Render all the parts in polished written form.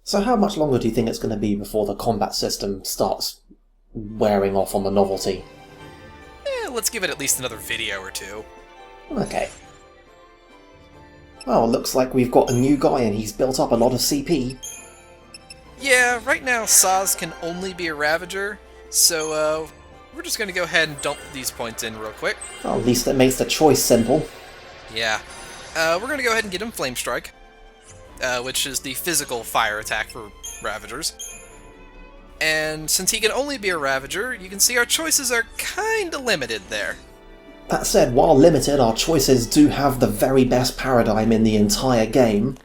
So how much longer do you think it's going to be before the combat system starts wearing off on the novelty? Let's give it at least another video or two. Okay. Well, looks like we've got a new guy and he's built up a lot of CP. Yeah, right now Saz can only be a Ravager, so we're just going to go ahead and dump these points in real quick. Well, at least it makes the choice simple. Yeah. We're going to go ahead and get him Flame Strike, which is the physical fire attack for Ravagers. And since he can only be a Ravager, you can see our choices are kinda limited there. That said, while limited, our choices do have the very best paradigm in the entire game.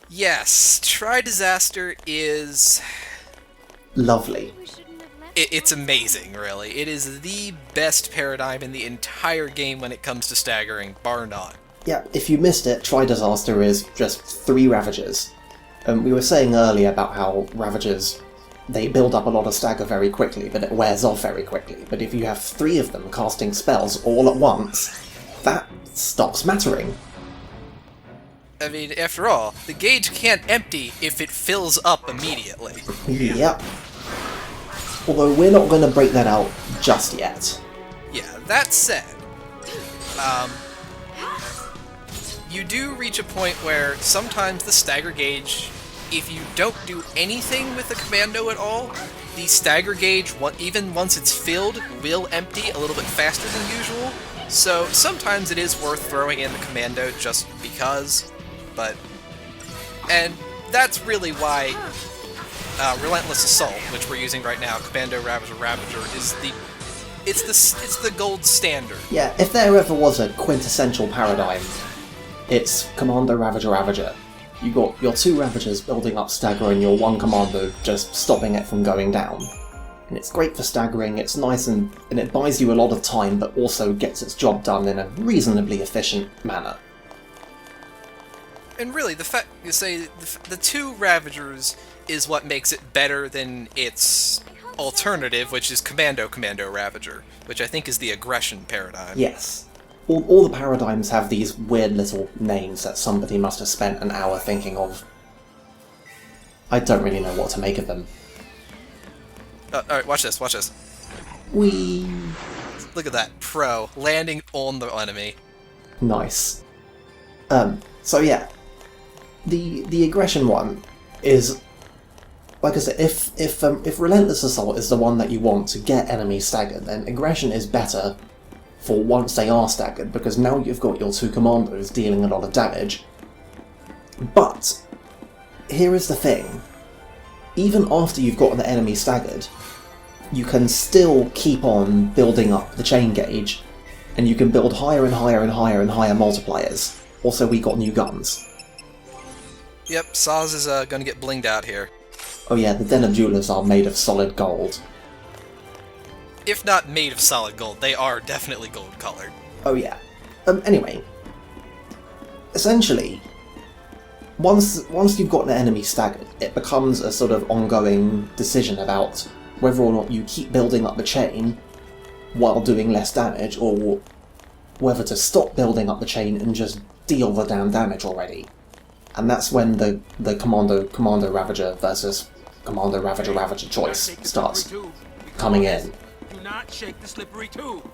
Yes, Tri-Disaster is... Lovely. It's amazing, really. It is the best paradigm in the entire game when it comes to staggering, bar none. Yeah, if you missed it, Tri-Disaster is just 3 Ravagers. We were saying earlier about how Ravagers, they build up a lot of stagger very quickly, but it wears off very quickly. But if you have 3 of them casting spells all at once, that stops mattering. I mean, after all, the gauge can't empty if it fills up immediately. Yep. Although we're not going to break that out just yet. Yeah, that said, you do reach a point where sometimes the stagger gauge, if you don't do anything with the commando at all, the stagger gauge, even once it's filled, will empty a little bit faster than usual. So sometimes it is worth throwing in the commando just because, and that's really why Relentless Assault, which we're using right now, Commando Ravager, is it's the gold standard. Yeah, if there ever was a quintessential paradigm, it's Commando Ravager. You got your 2 Ravagers building up stagger and your 1 Commando just stopping it from going down. And it's great for staggering, it's nice and it buys you a lot of time, but also gets its job done in a reasonably efficient manner. And really, the fact you say the 2 Ravagers is what makes it better than its alternative, which is Commando Ravager, which I think is the aggression paradigm. Yes. All the paradigms have these weird little names that somebody must have spent an hour thinking of. I don't really know what to make of them. Alright, watch this. Whee! Look at that, pro, landing on the enemy. Nice. So yeah, the aggression one is, like I said, if Relentless Assault is the one that you want to get enemies staggered, then aggression is better for once they are staggered, because now you've got your 2 commandos dealing a lot of damage. But here is the thing: even after you've got the enemy staggered, you can still keep on building up the chain gauge, and you can build higher and higher and higher and higher multipliers. Also, we got new guns. Yep, Saz is gonna get blinged out here. Oh yeah, the Den of Jewelers are made of solid gold. If not made of solid gold, they are definitely gold-colored. Oh yeah. Anyway, essentially, once you've got an enemy staggered, it becomes a sort of ongoing decision about whether or not you keep building up the chain while doing less damage, or whether to stop building up the chain and just deal the damn damage already. And that's when the Commando Ravager versus Commando Ravager choice starts coming in. Do not shake the slippery tube.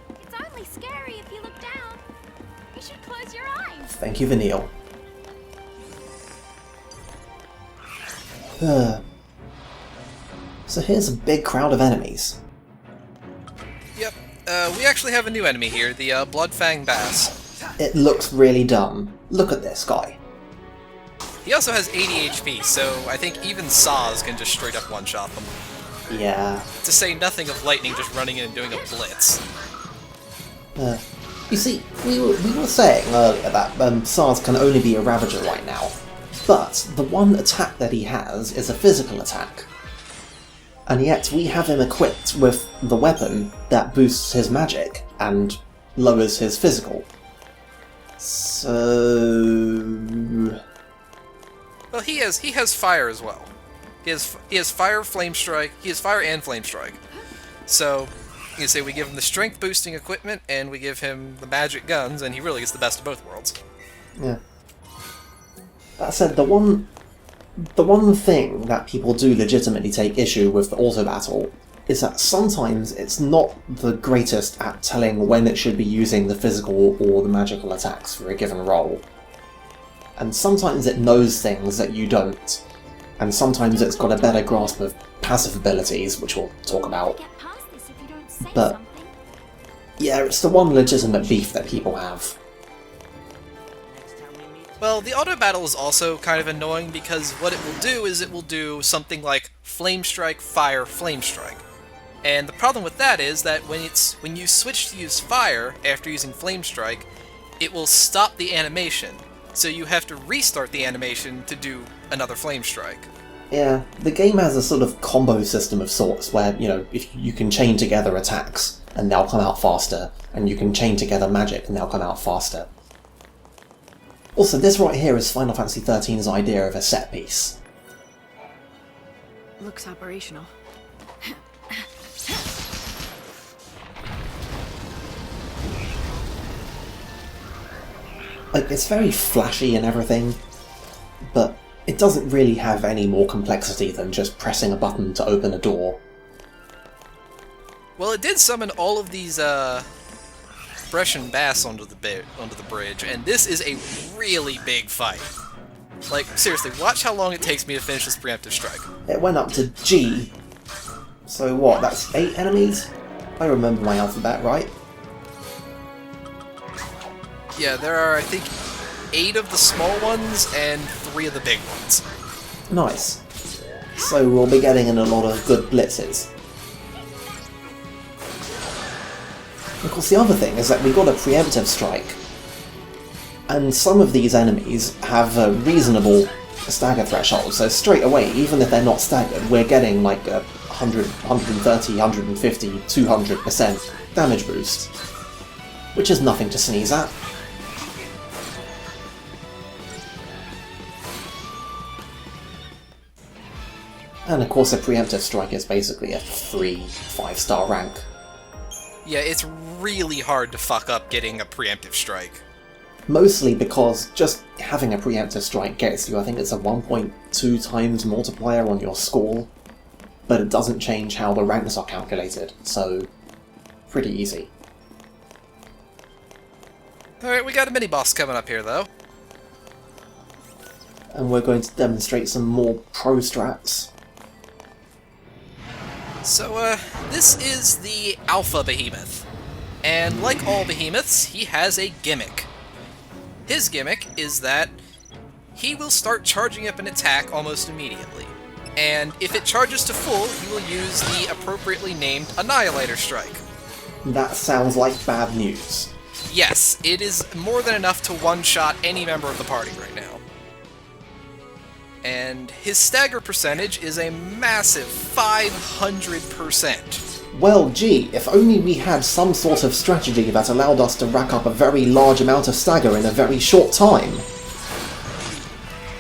It's only scary if you look down. You should close your eyes. Thank you, Vanille. So here's a big crowd of enemies. Yep, we actually have a new enemy here, the Bloodfang Bass. It looks really dumb. Look at this guy. He also has 80 HP, so I think even Saz can just straight up one-shot them. Yeah. To say nothing of Lightning just running in and doing a blitz. You see, we were saying earlier that Saz can only be a Ravager right now, but the one attack that he has is a physical attack. And yet we have him equipped with the weapon that boosts his magic and lowers his physical. So... Well, he has fire as well. He has fire, flame strike. He has fire and flame strike. So you can say we give him the strength boosting equipment and we give him the magic guns, and he really gets the best of both worlds. Yeah. That said, the one thing that people do legitimately take issue with the auto battle is that sometimes it's not the greatest at telling when it should be using the physical or the magical attacks for a given role. And sometimes it knows things that you don't, and sometimes it's got a better grasp of passive abilities, which we'll talk about. Get past this if you don't say But something. yeah, it's the one legitimate beef that people have. Well, the auto battle is also kind of annoying because what it will do is it will do something like Flame Strike, Fire, Flame Strike. And the problem with that is that when you switch to use Fire after using Flame Strike, it will stop the animation. So you have to restart the animation to do another Flame Strike. Yeah, the game has a sort of combo system of sorts where, you know, if you can chain together attacks and they'll come out faster, and you can chain together magic and they'll come out faster. Also, this right here is Final Fantasy XIII's idea of a set piece. Looks operational. Like, it's very flashy and everything, but it doesn't really have any more complexity than just pressing a button to open a door. Well, it did summon all of these Brescian Bass onto the bridge, and this is a really big fight. Like, seriously, watch how long it takes me to finish this preemptive strike. It went up to G. So what, that's 8 enemies? I remember my alphabet, right? Yeah, there are, I think, 8 of the small ones and 3 of the big ones. Nice. So we'll be getting in a lot of good blitzes. Of course, the other thing is that we got a preemptive strike, and some of these enemies have a reasonable stagger threshold, so straight away, even if they're not staggered, we're getting like a 100, 130, 150, 200% damage boost, which is nothing to sneeze at. And of course a preemptive strike is basically a free 5-star rank. Yeah, it's really hard to fuck up getting a preemptive strike. Mostly because just having a preemptive strike gets you, I think it's a 1.2 times multiplier on your score, but it doesn't change how the ranks are calculated, so pretty easy. Alright, we got a mini-boss coming up here, though. And we're going to demonstrate some more pro strats. So, this is the Alpha Behemoth. And like all behemoths, he has a gimmick. His gimmick is that he will start charging up an attack almost immediately. And if it charges to full, he will use the appropriately named Annihilator Strike. That sounds like bad news. Yes, it is more than enough to one-shot any member of the party right now. And his stagger percentage is a massive 500%. Well, gee, if only we had some sort of strategy that allowed us to rack up a very large amount of stagger in a very short time.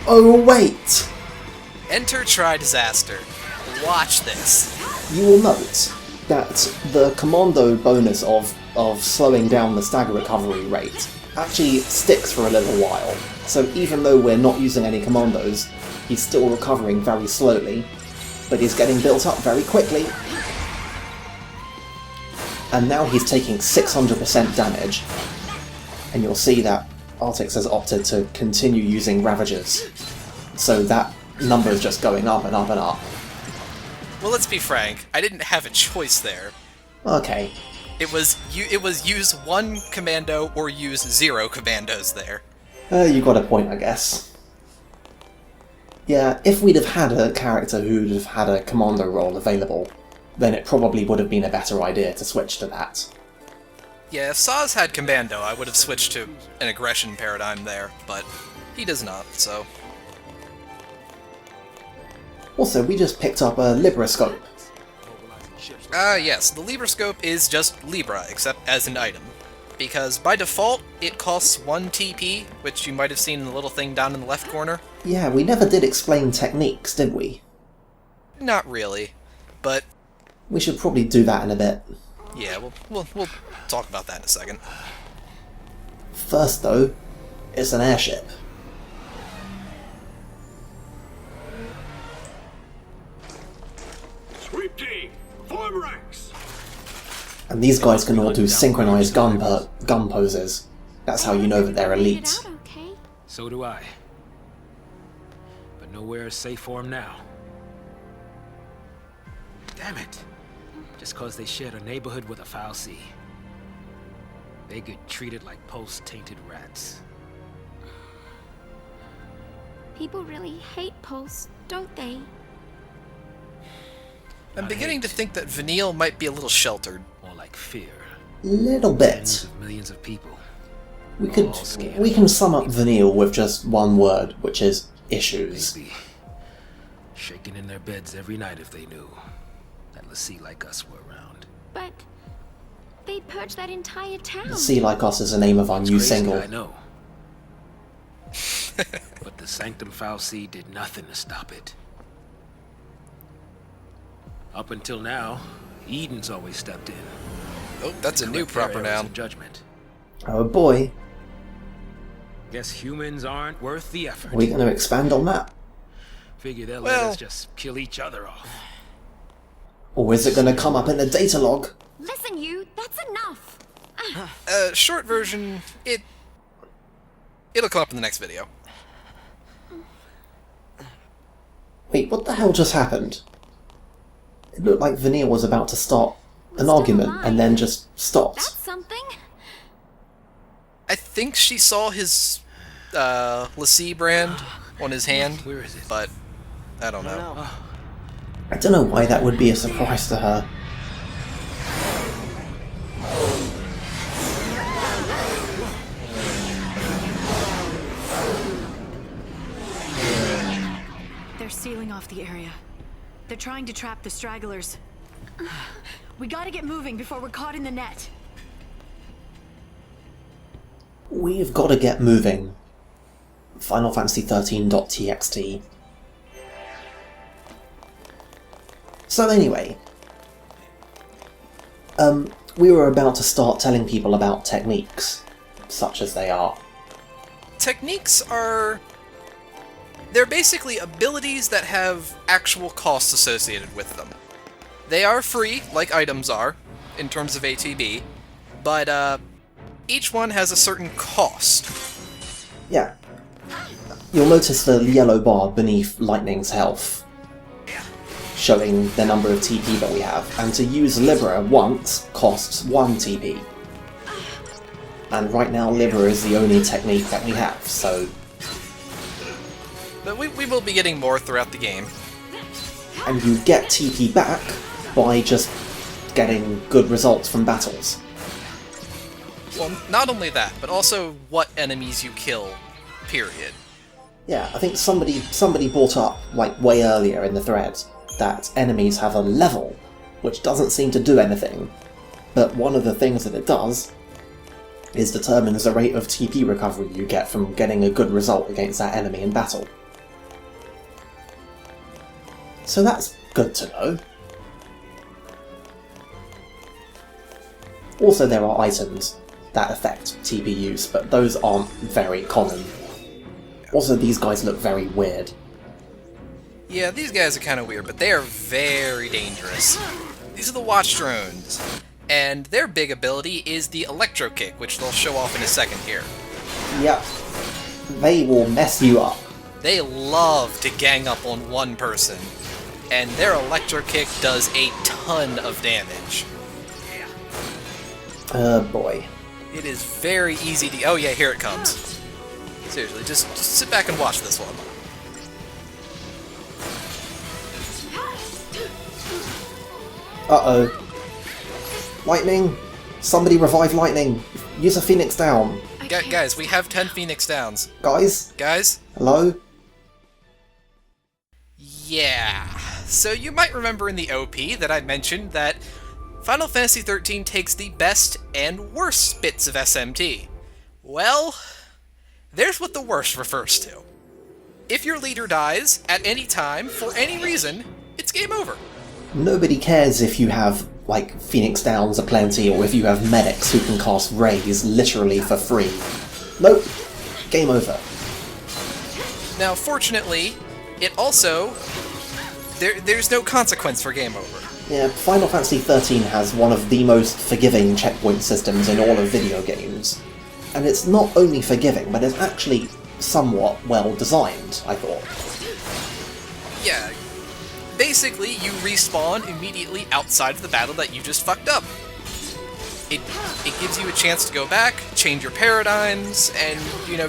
Oh, wait! Enter Tri-Disaster. Watch this. You will note that the commando bonus of slowing down the stagger recovery rate actually sticks for a little while. So even though we're not using any commandos, he's still recovering very slowly, but he's getting built up very quickly. And now he's taking 600% damage, and you'll see that Artix has opted to continue using Ravagers, so that number is just going up and up and up. Well, let's be frank, I didn't have a choice there. Okay. It was use 1 commando or use 0 commandos there. You got a point, I guess. Yeah, if we'd have had a character who'd have had a commando role available, then it probably would have been a better idea to switch to that. Yeah, if Saz had commando, I would have switched to an aggression paradigm there, but he does not, so... Also, we just picked up a Libroscope. Yes, the Libroscope is just Libra, except as an item. Because by default, it costs 1 TP, which you might have seen in the little thing down in the left corner. Yeah, we never did explain techniques, did we? Not really, but... We should probably do that in a bit. Yeah, we'll talk about that in a second. First, though, it's an airship. And these guys can all do synchronized gun poses. That's how you know that they're Made it elite. out okay. So do I. But nowhere is safe for them now. Damn it. Just cause they shared a neighborhood with a foul sea. They get treated like post-tainted rats. People really hate Pulse, don't they? I'm beginning to think that Vanille might be a little sheltered. More like fear. Little Tens bit. of millions of people. We can sum up Vanille with just one word, which is issues. They'd be shaking in their beds every night if they knew that Lassie like us were around. But they purged that entire town. See Like Us is the name of our new Crazy, single. I know. But the Sanctum Foul Sea did nothing to stop it. Up until now, Eden's always stepped in. Oh, that's a new Correct their proper errors noun. in judgment. Oh boy, Guess humans aren't worth the effort. are we going to expand on that? Figure they'll Well- let us just kill each other off. Or is it going to come up in a data log? Listen, you, that's enough. Short version, it'll come up in the next video. Wait, what the hell just happened? It looked like Vanille was about to start an Still argument alive. and then just stopped. That's something. I think she saw his Lassie brand on his hand, Where is it? but I don't know. I don't know why that would be a surprise to her. They're sealing off the area. They're trying to trap the stragglers. We gotta get moving before we're caught in the net. We've got to get moving. Final Fantasy 13.txt. So anyway, we were about to start telling people about techniques, such as they are. Techniques are... They're basically abilities that have actual costs associated with them. They are free, like items are, in terms of ATB, but each one has a certain cost. Yeah. You'll notice the yellow bar beneath Lightning's health, showing the number of TP that we have, and to use Libra once costs 1 TP. And right now Libra is the only technique that we have, so... But we will be getting more throughout the game. And you get TP back by just getting good results from battles. Well, not only that, but also what enemies you kill, period. Yeah, I think somebody brought up, like, way earlier in the thread, that enemies have a level, which doesn't seem to do anything. But one of the things that it does is determines the rate of TP recovery you get from getting a good result against that enemy in battle. So that's good to know. Also, there are items that affect TP use, but those aren't very common. Also, these guys look very weird. Yeah, these guys are kind of weird, but they are very dangerous. These are the Watch Drones, and their big ability is the Electro Kick, which they'll show off in a second here. Yep. They will mess you up. They love to gang up on one person, and their Electro Kick does a ton of damage. Boy. It is very easy to... Oh yeah, here it comes. Seriously, just sit back and watch this one. Uh-oh. Lightning! Somebody revive Lightning! Use a Phoenix down! Guys, we have 10 Phoenix Downs. Guys? Guys? Hello? Yeah. So you might remember in the OP that I mentioned that Final Fantasy XIII takes the best and worst bits of SMT. Well, there's what the worst refers to. If your leader dies at any time, for any reason, it's game over. Nobody cares if you have, like, Phoenix Downs aplenty or if you have medics who can cast rays literally for free. Nope. Game over. Now, fortunately, it also... There's no consequence for game over. Yeah, Final Fantasy XIII has one of the most forgiving checkpoint systems in all of video games. And it's not only forgiving, but it's actually somewhat well designed, I thought. Yeah, basically you respawn immediately outside of the battle that you just fucked up. It gives you a chance to go back, change your paradigms, and,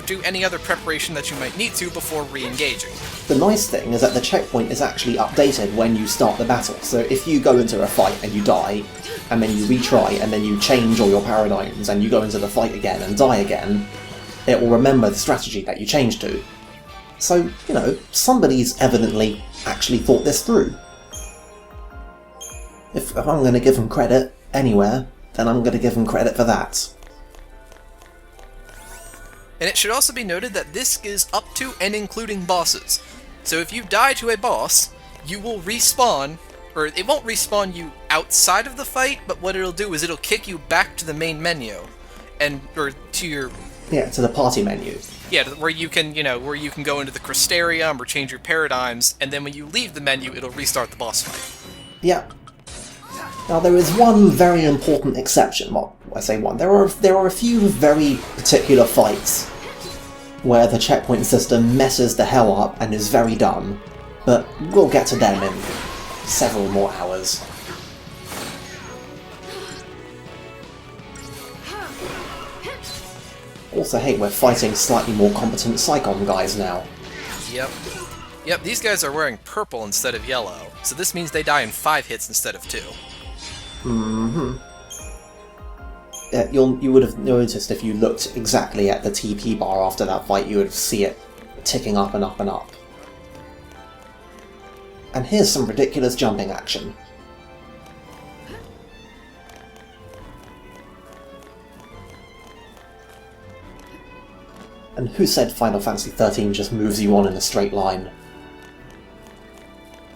do any other preparation that you might need to before re-engaging. The nice thing is that the checkpoint is actually updated when you start the battle, so if you go into a fight and you die, and then you retry, and then you change all your paradigms, and you go into the fight again and die again, it will remember the strategy that you changed to. So, somebody's evidently actually thought this through. If I'm going to give them credit anywhere, then I'm going to give them credit for that. And it should also be noted that this is up to and including bosses. So if you die to a boss, you will respawn, or it won't respawn you outside of the fight, but what it'll do is it'll kick you back to the main menu, or to your... Yeah, to the party menu. Yeah, where you can, go into the Crystarium or change your paradigms, and then when you leave the menu, it'll restart the boss fight. Yeah. Now there is one very important exception. Well, I say one. There are a few very particular fights where the checkpoint system messes the hell up and is very dumb, but we'll get to them in several more hours. Also, hey, we're fighting slightly more competent Psychon guys now. Yep, these guys are wearing purple instead of yellow, so this means they die in 5 hits instead of 2. Yeah, you would have noticed if you looked exactly at the TP bar after that fight, you would see it ticking up and up and up. And here's some ridiculous jumping action. And who said Final Fantasy XIII just moves you on in a straight line?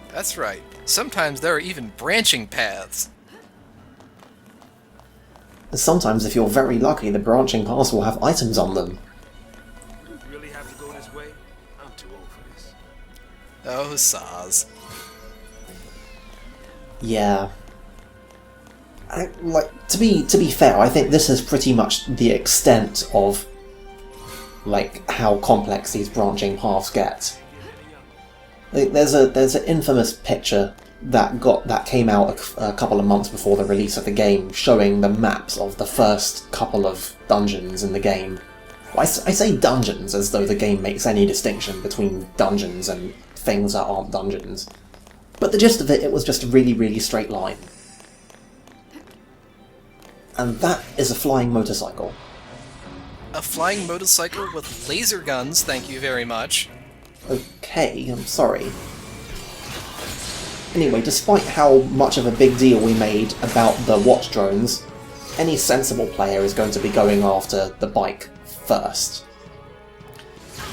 That's right. Sometimes there are even branching paths. And sometimes, if you're very lucky, the branching paths will have items on them. Really have to go this way? I'm too old for this. Oh, Saz. Yeah. To be fair, I think this is pretty much the extent of how complex these branching paths get. There's an infamous picture that came out a couple of months before the release of the game, showing the maps of the first couple of dungeons in the game. I say dungeons as though the game makes any distinction between dungeons and things that aren't dungeons. But the gist of it was just a really, really straight line. And that is a flying motorcycle. A flying motorcycle with laser guns, thank you very much. Okay, I'm sorry. Anyway, despite how much of a big deal we made about the watch drones, any sensible player is going to be going after the bike first.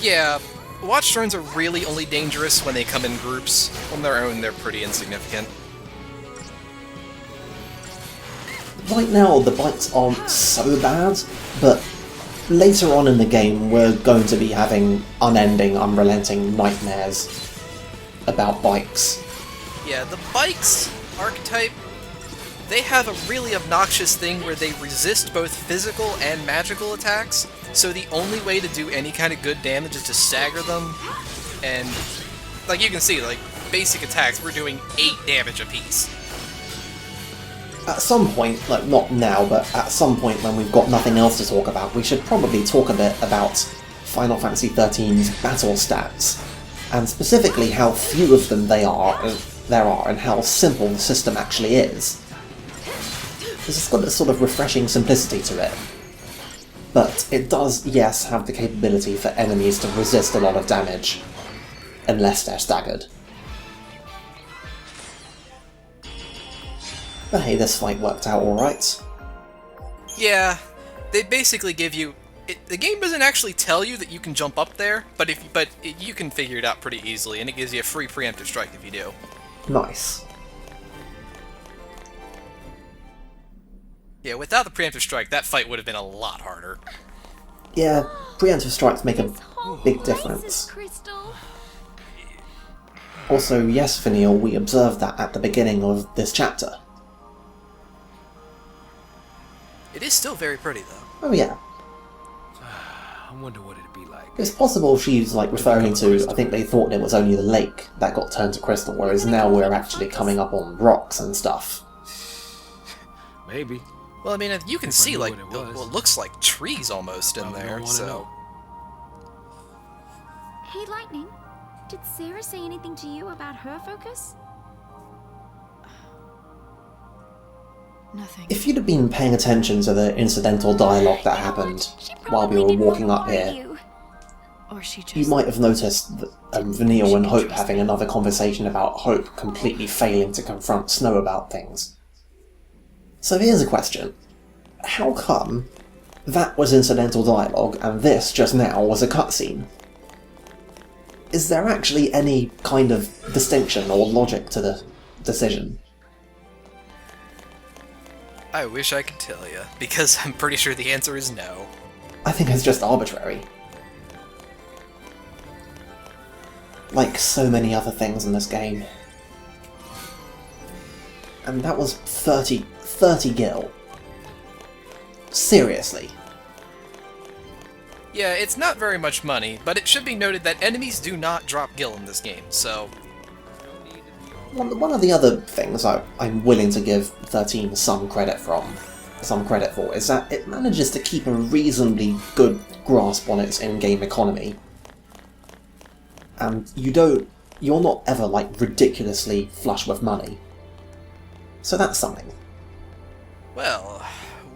Yeah, watch drones are really only dangerous when they come in groups. On their own, they're pretty insignificant. Right now, the bikes aren't so bad, but later on in the game, we're going to be having unending, unrelenting nightmares about bikes. Yeah, the bikes archetype, they have a really obnoxious thing where they resist both physical and magical attacks, so the only way to do any kind of good damage is to stagger them, and, you can see, basic attacks, we're doing 8 damage apiece. At some point, not now, but at some point when we've got nothing else to talk about, we should probably talk a bit about Final Fantasy XIII's battle stats, and specifically how few of them there are, and how simple the system actually is. It's got a sort of refreshing simplicity to it. But it does, yes, have the capability for enemies to resist a lot of damage, unless they're staggered. But hey, this fight worked out alright. Yeah, they basically give you... the game doesn't actually tell you that you can jump up there, but you can figure it out pretty easily, and it gives you a free preemptive strike if you do. Nice. Yeah, without the preemptive strike, that fight would have been a lot harder. Yeah, preemptive strikes make a big This difference. is Crystal. Also, yes, Vanille, we observed that at the beginning of this chapter. It is still very pretty, though. Oh yeah. I wonder what it'd be like. It's possible she's like referring to, I think they thought it was only the lake that got turned to crystal, whereas now we're actually coming up on rocks and stuff. Maybe. Well, I mean, you can If I see, knew like, what it was. what looks like trees almost in Probably there, don't wanna so... know. Hey, Lightning. Did Sarah say anything to you about her focus? Nothing. If you'd have been paying attention to the incidental dialogue that happened She while we probably were didn't walking wanna up worry here, you. Or she just... you might have noticed that Vanille and Hope having another conversation about Hope completely failing to confront Snow about things. So here's a question. How come that was incidental dialogue and this just now was a cutscene? Is there actually any kind of distinction or logic to the decision? I wish I could tell you, because I'm pretty sure the answer is no. I think it's just arbitrary. Like so many other things in this game. And that was 30 gil. Seriously. Yeah, it's not very much money, but it should be noted that enemies do not drop gil in this game, so... One of the other things I'm willing to give 13 some credit for is that it manages to keep a reasonably good grasp on its in-game economy. And you're not ever like ridiculously flush with money. So that's something. Well,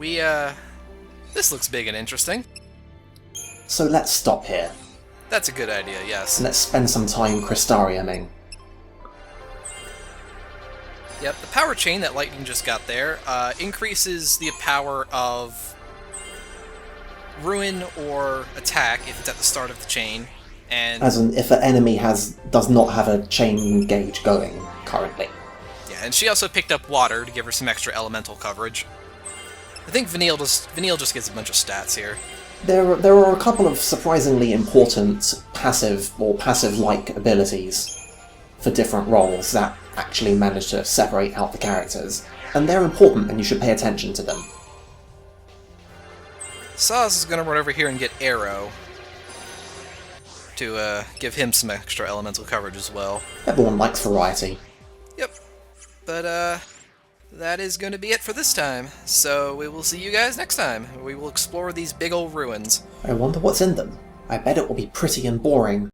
this looks big and interesting. So let's stop here. That's a good idea, yes. And let's spend some time crystariuming. Yep, the power chain that Lightning just got there increases the power of ruin or attack if it's at the start of the chain, and As in, if an enemy does not have a chain gauge going currently. yeah, and she also picked up water to give her some extra elemental coverage. I think Vanille just gets a bunch of stats here. There are a couple of surprisingly important passive or passive-like abilities for different roles that actually manage to separate out the characters, and they're important and you should pay attention to them. Saz is gonna run over here and get Arrow to give him some extra elemental coverage as well. Everyone likes variety. Yep. But that is going to be it for this time. So we will see you guys next time. We will explore these big old ruins. I wonder what's in them. I bet it will be pretty and boring.